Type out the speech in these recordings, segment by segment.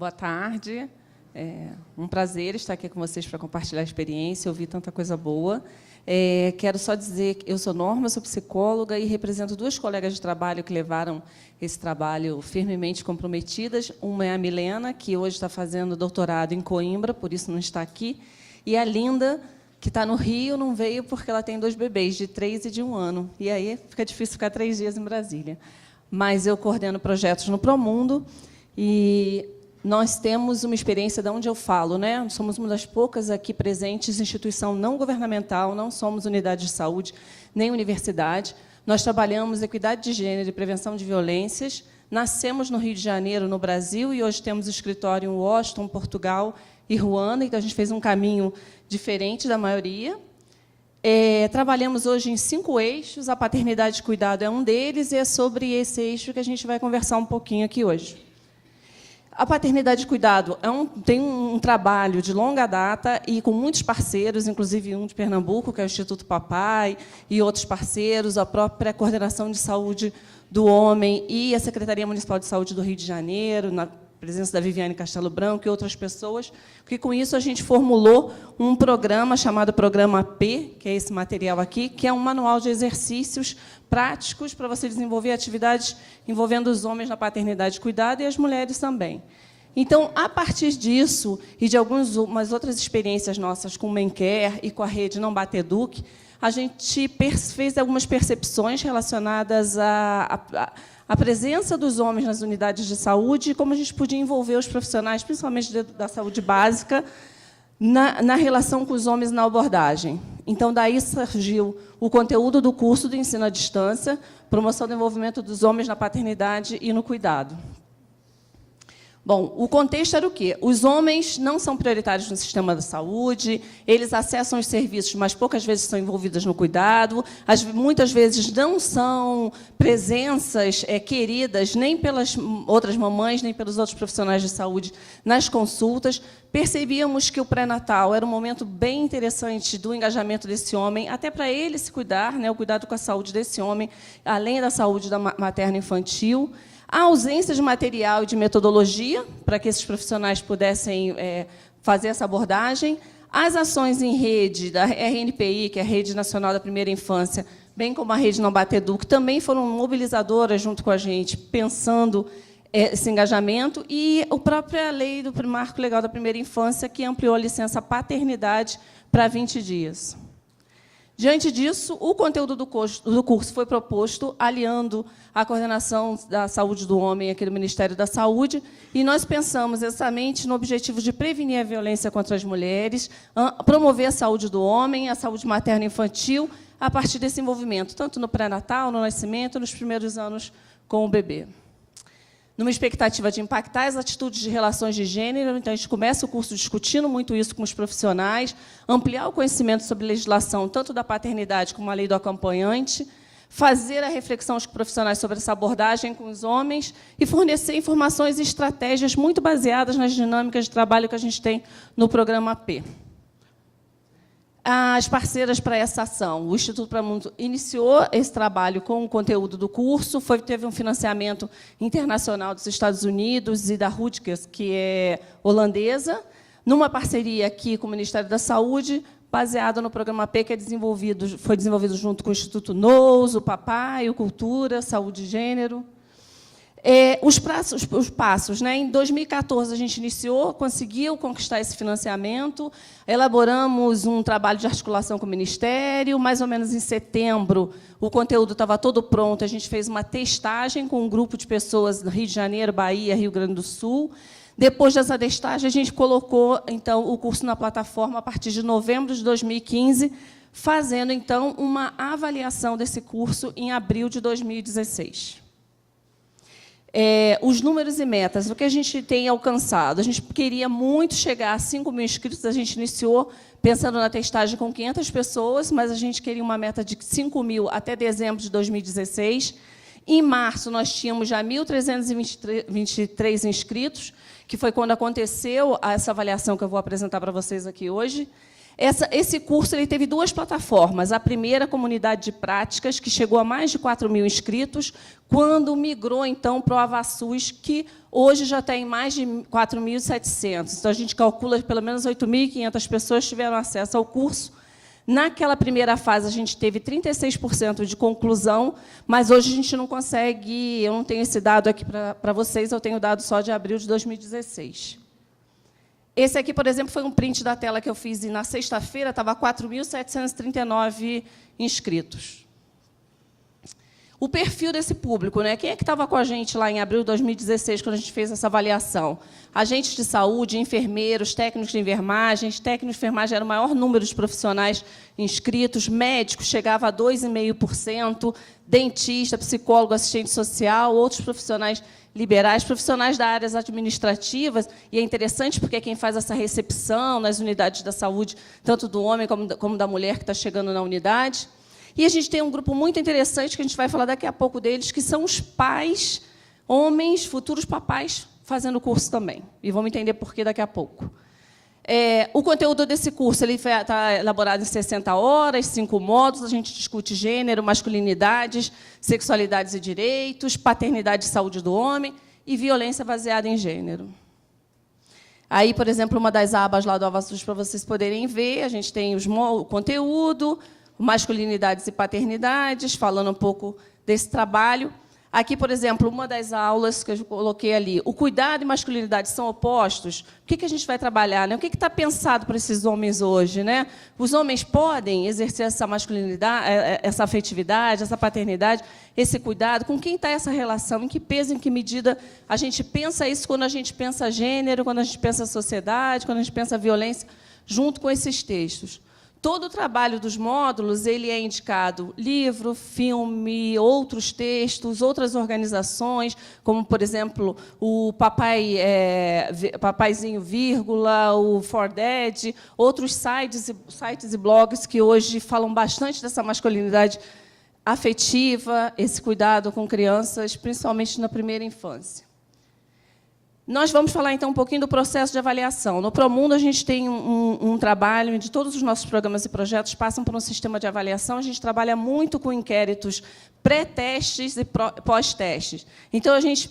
Boa tarde. É um prazer estar aqui com vocês para compartilhar a experiência, ouvir tanta coisa boa. Quero só dizer que eu sou Norma, sou psicóloga e represento duas colegas de trabalho que levaram esse trabalho firmemente comprometidas. Uma é a Milena, que hoje está fazendo doutorado em Coimbra, por isso não está aqui, e a Linda, que está no Rio, não veio porque ela tem 2 bebês, de 3 e de 1 ano. E aí fica difícil ficar 3 dias em Brasília. Mas eu coordeno projetos no Promundo e nós temos uma experiência de onde eu falo, né? Somos uma das poucas aqui presentes, instituição não governamental, não somos unidade de saúde, nem universidade. Nós trabalhamos equidade de gênero e prevenção de violências. Nascemos no Rio de Janeiro, no Brasil, e hoje temos escritório em Washington, Portugal e Ruanda, então a gente fez um caminho diferente da maioria. Trabalhamos hoje em 5 eixos, a paternidade e cuidado é um deles, e é sobre esse eixo que a gente vai conversar um pouquinho aqui hoje. A paternidade e cuidado tem um trabalho de longa data e com muitos parceiros, inclusive um de Pernambuco, que é o Instituto Papai, e outros parceiros, a própria Coordenação de Saúde do Homem e a Secretaria Municipal de Saúde do Rio de Janeiro, na presença da Viviane Castelo Branco e outras pessoas, que, com isso, a gente formulou um programa chamado Programa P, que é esse material aqui, que é um manual de exercícios práticos para você desenvolver atividades envolvendo os homens na paternidade e cuidado e as mulheres também. Então, a partir disso e de algumas outras experiências nossas com o Mencare e com a rede Não Bate Eduque, a gente fez algumas percepções relacionadas à presença dos homens nas unidades de saúde e como a gente podia envolver os profissionais, principalmente da saúde básica, na relação com os homens na abordagem. Então, daí surgiu o conteúdo do curso do ensino à distância, promoção do envolvimento dos homens na paternidade e no cuidado. Bom, o contexto era o quê? Os homens não são prioritários no sistema da saúde, eles acessam os serviços, mas poucas vezes são envolvidos no cuidado, muitas vezes não são presenças queridas nem pelas outras mamães, nem pelos outros profissionais de saúde nas consultas. Percebíamos que o pré-natal era um momento bem interessante do engajamento desse homem, até para ele se cuidar, né, o cuidado com a saúde desse homem, além da saúde da materno-infantil. A ausência de material e de metodologia para que esses profissionais pudessem fazer essa abordagem. As ações em rede da RNPI, que é a Rede Nacional da Primeira Infância, bem como a Rede Não Bate Eduque, também foram mobilizadoras junto com a gente, pensando esse engajamento, e a própria lei do Marco Legal da Primeira Infância, que ampliou a licença paternidade para 20 dias. Diante disso, o conteúdo do curso foi proposto aliando a coordenação da saúde do homem aqui do Ministério da Saúde, e nós pensamos exatamente no objetivo de prevenir a violência contra as mulheres, promover a saúde do homem, a saúde materna e infantil, a partir desse envolvimento, tanto no pré-natal, no nascimento, nos primeiros anos com o bebê. Numa expectativa de impactar as atitudes de relações de gênero, então, a gente começa o curso discutindo muito isso com os profissionais, ampliar o conhecimento sobre legislação, tanto da paternidade como a lei do acompanhante, fazer a reflexão com os profissionais sobre essa abordagem com os homens e fornecer informações e estratégias muito baseadas nas dinâmicas de trabalho que a gente tem no programa P. As parceiras para essa ação. O Instituto Promundo iniciou esse trabalho com o conteúdo do curso, teve um financiamento internacional dos Estados Unidos e da Rutgers, que é holandesa, numa parceria aqui com o Ministério da Saúde, baseada no programa P, que foi desenvolvido junto com o Instituto NOUS, o Papai, o Cultura, Saúde e Gênero. Os passos, né? Em 2014, a gente conseguiu conquistar esse financiamento, elaboramos um trabalho de articulação com o Ministério, mais ou menos em setembro, o conteúdo estava todo pronto, a gente fez uma testagem com um grupo de pessoas no Rio de Janeiro, Bahia, Rio Grande do Sul. Depois dessa testagem, a gente colocou então, o curso na plataforma a partir de novembro de 2015, fazendo, então, uma avaliação desse curso em abril de 2016. Os números e metas, o que a gente tem alcançado. A gente queria muito chegar a 5.000 inscritos, a gente iniciou pensando na testagem com 500 pessoas, mas a gente queria uma meta de 5.000 até dezembro de 2016. Em março, nós tínhamos já 1.323 inscritos, que foi quando aconteceu essa avaliação que eu vou apresentar para vocês aqui hoje. Esse curso ele teve duas plataformas. A primeira, a comunidade de práticas, que chegou a mais de 4.000 inscritos, quando migrou, então, para o AvaSUS, que hoje já tem mais de 4.700. Então, a gente calcula que pelo menos 8.500 pessoas tiveram acesso ao curso. Naquela primeira fase, a gente teve 36% de conclusão, mas hoje a gente não consegue, eu não tenho esse dado aqui para vocês, eu tenho dado só de abril de 2016. Esse aqui, por exemplo, foi um print da tela que eu fiz, e na sexta-feira estava 4.739 inscritos. O perfil desse público, né? Quem é que estava com a gente lá em abril de 2016, quando a gente fez essa avaliação? Agentes de saúde, enfermeiros, técnicos de enfermagem. Técnicos de enfermagem era o maior número de profissionais inscritos, médicos chegava a 2,5%, dentista, psicólogo, assistente social, outros profissionais liberais, profissionais das áreas administrativas, e é interessante porque é quem faz essa recepção nas unidades da saúde, tanto do homem como da mulher que está chegando na unidade. E a gente tem um grupo muito interessante, que a gente vai falar daqui a pouco deles, que são os pais, homens, futuros papais, fazendo o curso também. E vamos entender por quê daqui a pouco. O conteúdo desse curso está elaborado em 60 horas, 5 módulos. A gente discute gênero, masculinidades, sexualidades e direitos, paternidade e saúde do homem e violência baseada em gênero. Aí, por exemplo, uma das abas lá do AvaSUS, para vocês poderem ver, a gente tem o conteúdo, masculinidades e paternidades, falando um pouco desse trabalho. Aqui, por exemplo, uma das aulas que eu coloquei ali, o cuidado e masculinidade são opostos. O que a gente vai trabalhar, né? O que está pensado para esses homens hoje, né? Os homens podem exercer essa masculinidade, essa afetividade, essa paternidade, esse cuidado? Com quem está essa relação? Em que peso, em que medida a gente pensa isso quando a gente pensa gênero, quando a gente pensa sociedade, quando a gente pensa violência, junto com esses textos? Todo o trabalho dos módulos ele é indicado livro, filme, outros textos, outras organizações, como, por exemplo, o Papaizinho Vírgula, o For Dead, outros sites e blogs que hoje falam bastante dessa masculinidade afetiva, esse cuidado com crianças, principalmente na primeira infância. Nós vamos falar, então, um pouquinho do processo de avaliação. No Promundo, a gente tem um trabalho onde todos os nossos programas e projetos passam por um sistema de avaliação. A gente trabalha muito com inquéritos pré-testes e pós-testes. Então, a gente,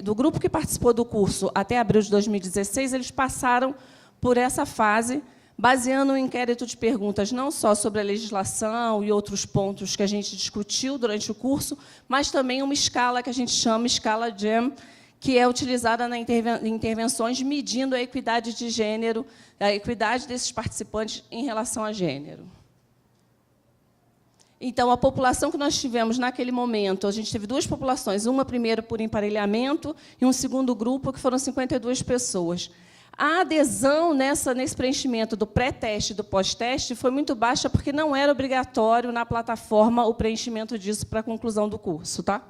do grupo que participou do curso até abril de 2016, eles passaram por essa fase, baseando um inquérito de perguntas não só sobre a legislação e outros pontos que a gente discutiu durante o curso, mas também uma escala que a gente chama escala GEM, que é utilizada em intervenções medindo a equidade de gênero, a equidade desses participantes em relação a gênero. Então, a população que nós tivemos naquele momento, a gente teve duas populações, uma primeiro por emparelhamento e um segundo grupo, que foram 52 pessoas. A adesão nesse preenchimento do pré-teste e do pós-teste foi muito baixa, porque não era obrigatório na plataforma o preenchimento disso para a conclusão do curso. Tá?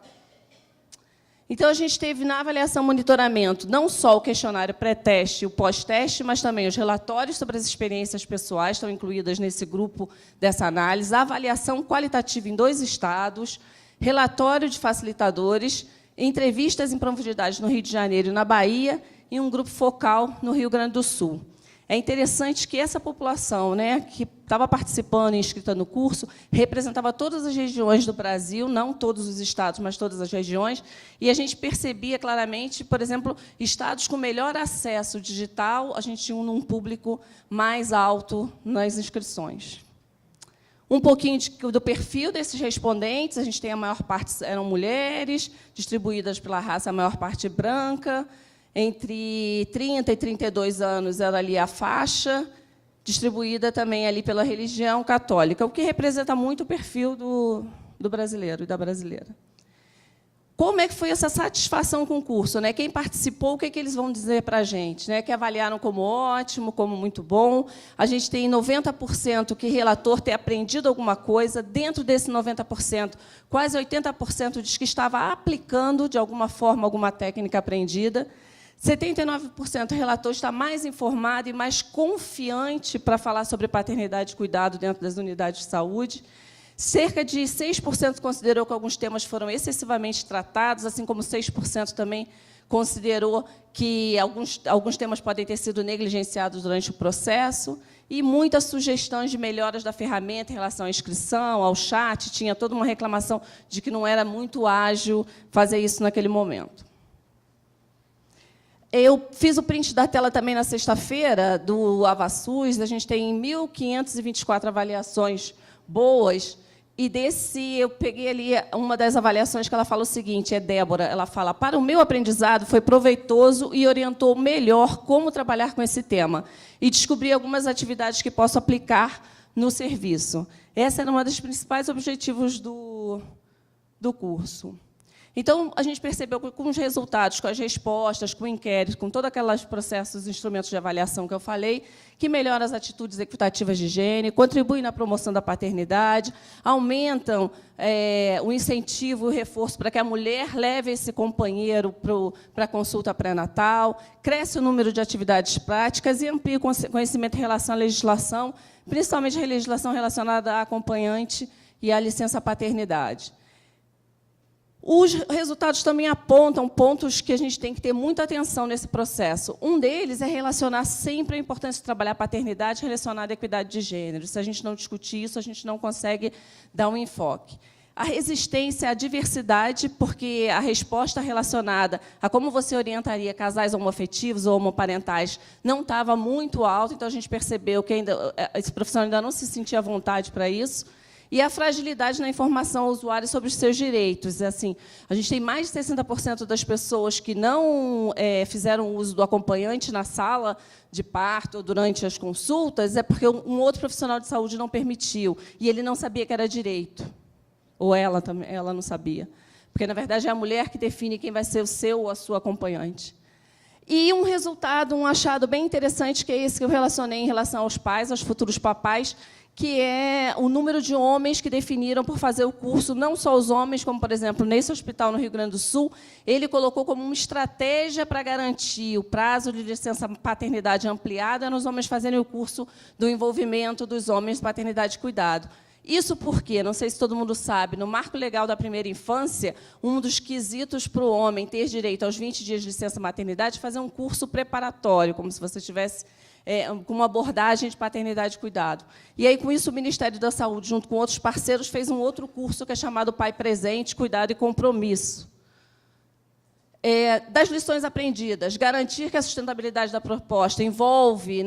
Então, a gente teve, na avaliação monitoramento, não só o questionário pré-teste e o pós-teste, mas também os relatórios sobre as experiências pessoais, estão incluídas nesse grupo dessa análise, a avaliação qualitativa em 2 estados, relatório de facilitadores, entrevistas em profundidade no Rio de Janeiro e na Bahia, e um grupo focal no Rio Grande do Sul. É interessante que essa população, né, que estava participando e inscrita no curso representava todas as regiões do Brasil, não todos os estados, mas todas as regiões, e a gente percebia claramente, por exemplo, estados com melhor acesso digital, a gente tinha um público mais alto nas inscrições. Um pouquinho do perfil desses respondentes, a gente tem a maior parte eram mulheres, distribuídas pela raça, a maior parte branca. Entre 30 e 32 anos era ali a faixa, distribuída também ali pela religião católica, o que representa muito o perfil do brasileiro e da brasileira. Como é que foi essa satisfação com o curso? Né? Quem participou, o que eles vão dizer para a gente? Né? Que avaliaram como ótimo, como muito bom. A gente tem 90% que relator ter aprendido alguma coisa. Dentro desse 90%, quase 80% diz que estava aplicando, de alguma forma, alguma técnica aprendida. 79% relator está mais informado e mais confiante para falar sobre paternidade e cuidado dentro das unidades de saúde. Cerca de 6% considerou que alguns temas foram excessivamente tratados, assim como 6% também considerou que alguns temas podem ter sido negligenciados durante o processo. e muitas sugestões de melhoras da ferramenta em relação à inscrição, ao chat. Tinha toda uma reclamação de que não era muito ágil fazer isso naquele momento. Eu fiz o print da tela também na sexta-feira, do AvaSUS. A gente tem 1.524 avaliações boas, e desse eu peguei ali uma das avaliações que ela fala o seguinte, é Débora, ela fala: para o meu aprendizado foi proveitoso e orientou melhor como trabalhar com esse tema, e descobri algumas atividades que posso aplicar no serviço. Essa era uma dos principais objetivos do curso. Então, a gente percebeu que, com os resultados, com as respostas, com o inquérito, com todos aqueles processos, instrumentos de avaliação que eu falei, que melhora as atitudes equitativas de higiene, contribuem na promoção da paternidade, aumentam o incentivo e o reforço para que a mulher leve esse companheiro para a consulta pré-natal, cresce o número de atividades práticas e amplia o conhecimento em relação à legislação, principalmente a legislação relacionada à acompanhante e à licença paternidade. Os resultados também apontam pontos que a gente tem que ter muita atenção nesse processo. Um deles é relacionar sempre a importância de trabalhar a paternidade relacionada à equidade de gênero. Se a gente não discutir isso, a gente não consegue dar um enfoque. A resistência à diversidade, porque a resposta relacionada a como você orientaria casais homoafetivos ou homoparentais não estava muito alta, então a gente percebeu que esse profissional ainda não se sentia à vontade para isso. E a fragilidade na informação ao usuário sobre os seus direitos. Assim, a gente tem mais de 60% das pessoas que não fizeram uso do acompanhante na sala de parto ou durante as consultas, é porque um outro profissional de saúde não permitiu, e ele não sabia que era direito. Ou ela não sabia. Porque, na verdade, é a mulher que define quem vai ser o seu ou a sua acompanhante. E um resultado, um achado bem interessante, que é esse que eu relacionei em relação aos pais, aos futuros papais, que é o número de homens que definiram por fazer o curso, não só os homens, como, por exemplo, nesse hospital no Rio Grande do Sul, ele colocou como uma estratégia para garantir o prazo de licença paternidade ampliada nos homens fazerem o curso do envolvimento dos homens de paternidade e cuidado. Isso porque, não sei se todo mundo sabe, no Marco Legal da Primeira Infância, um dos quesitos para o homem ter direito aos 20 dias de licença maternidade é fazer um curso preparatório, como se você tivesse com uma abordagem de paternidade e cuidado. E, aí, com isso, o Ministério da Saúde, junto com outros parceiros, fez um outro curso que é chamado Pai Presente, Cuidado e Compromisso. Das lições aprendidas, garantir que a sustentabilidade da proposta envolve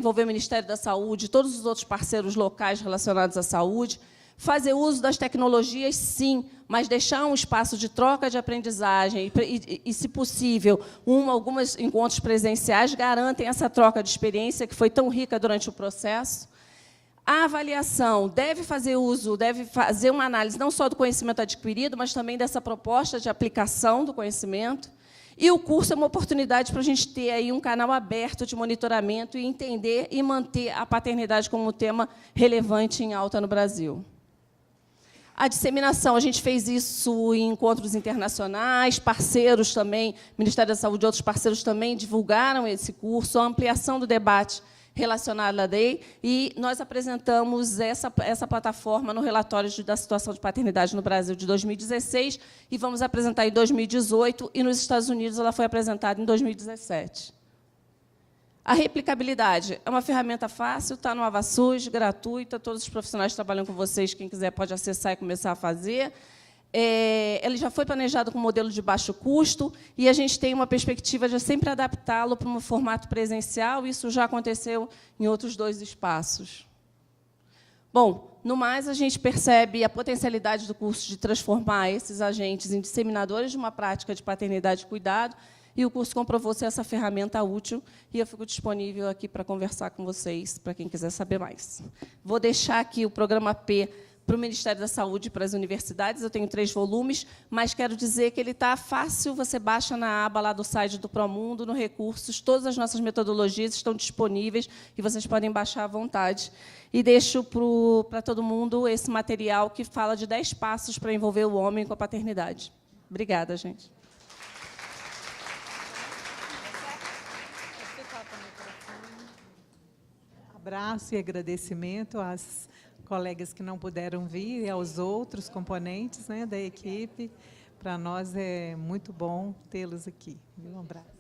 o Ministério da Saúde e todos os outros parceiros locais relacionados à saúde, fazer uso das tecnologias, sim, mas deixar um espaço de troca de aprendizagem e se possível, alguns encontros presenciais garantem essa troca de experiência que foi tão rica durante o processo. A avaliação deve fazer uma análise não só do conhecimento adquirido, mas também dessa proposta de aplicação do conhecimento. E o curso é uma oportunidade para a gente ter aí um canal aberto de monitoramento e entender e manter a paternidade como um tema relevante em alta no Brasil. A disseminação, a gente fez isso em encontros internacionais, parceiros também, Ministério da Saúde e outros parceiros também divulgaram esse curso, a ampliação do debate relacionado à lei, e nós apresentamos essa plataforma no relatório da situação de paternidade no Brasil de 2016, e vamos apresentar em 2018, e nos Estados Unidos ela foi apresentada em 2017. A replicabilidade é uma ferramenta fácil, está no AvaSUS, gratuita, todos os profissionais trabalham com vocês, quem quiser pode acessar e começar a fazer. Ele já foi planejado com um modelo de baixo custo, e a gente tem uma perspectiva de sempre adaptá-lo para um formato presencial, isso já aconteceu em outros 2 espaços. Bom, no mais, a gente percebe a potencialidade do curso de transformar esses agentes em disseminadores de uma prática de paternidade e cuidado, e o curso comprovou ser essa ferramenta útil, e eu fico disponível aqui para conversar com vocês, para quem quiser saber mais. Vou deixar aqui o programa P para o Ministério da Saúde e para as universidades, eu tenho 3 volumes, mas quero dizer que ele está fácil, você baixa na aba lá do site do Promundo, no Recursos, todas as nossas metodologias estão disponíveis e vocês podem baixar à vontade. E deixo para todo mundo esse material que fala de 10 passos para envolver o homem com a paternidade. Obrigada, gente. Abraço e agradecimento às colegas que não puderam vir e aos outros componentes da equipe. Para nós é muito bom tê-los aqui. Um abraço.